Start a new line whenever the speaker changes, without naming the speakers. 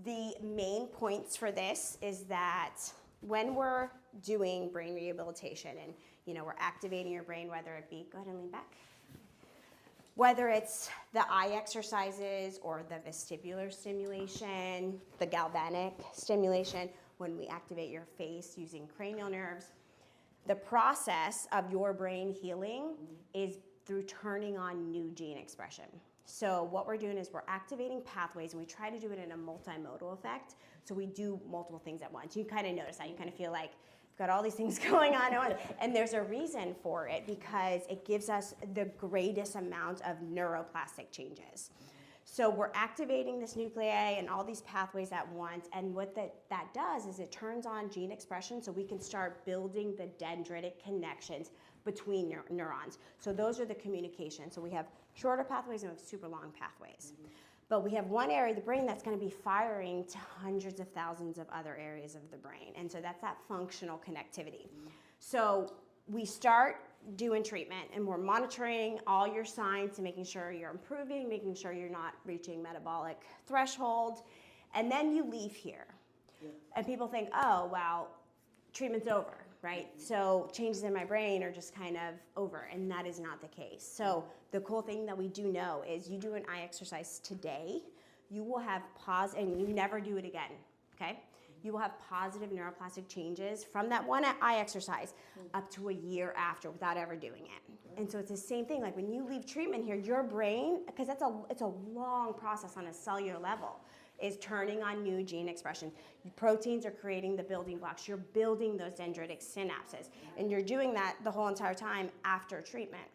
The main points for this is that when we're doing brain rehabilitation and we're activating your brain, whether it be, go ahead and lean back, whether it's the eye exercises or the vestibular stimulation, the galvanic stimulation, when we activate your face using cranial nerves, the process of your brain healing is through turning on new gene expression. So what we're doing is we're activating pathways, and we try to do it in a multimodal effect. So we do multiple things at once. You kind of notice that. You kind of feel like we've got all these things going on at once. And there's a reason for it, because it gives us the greatest amount of neuroplastic changes. So we're activating this nuclei and all these pathways at once, and what that does is it turns on gene expression so we can start building the dendritic connections between neurons. So those are the communications. So we have shorter pathways and we have super long pathways. But we have one area of the brain that's going to be firing to hundreds of thousands of other areas of the brain. And so that's that functional connectivity. So we start doing treatment, and we're monitoring all your signs and making sure you're improving, making sure you're not reaching metabolic threshold. And then you leave here. Yeah. And people think, oh, wow, treatment's over, right? So changes in my brain are just kind of over, and that is not the case. So the cool thing that we do know is you do an eye exercise today, you will have pause, and you never do it again, okay? You will have positive neuroplastic changes from that one eye exercise up to a year after without ever doing it. And so it's the same thing, like when you leave treatment here, your brain, because it's a long process on a cellular level, is turning on new gene expression. Proteins are creating the building blocks. You're building those dendritic synapses. And you're doing that the whole entire time after treatment.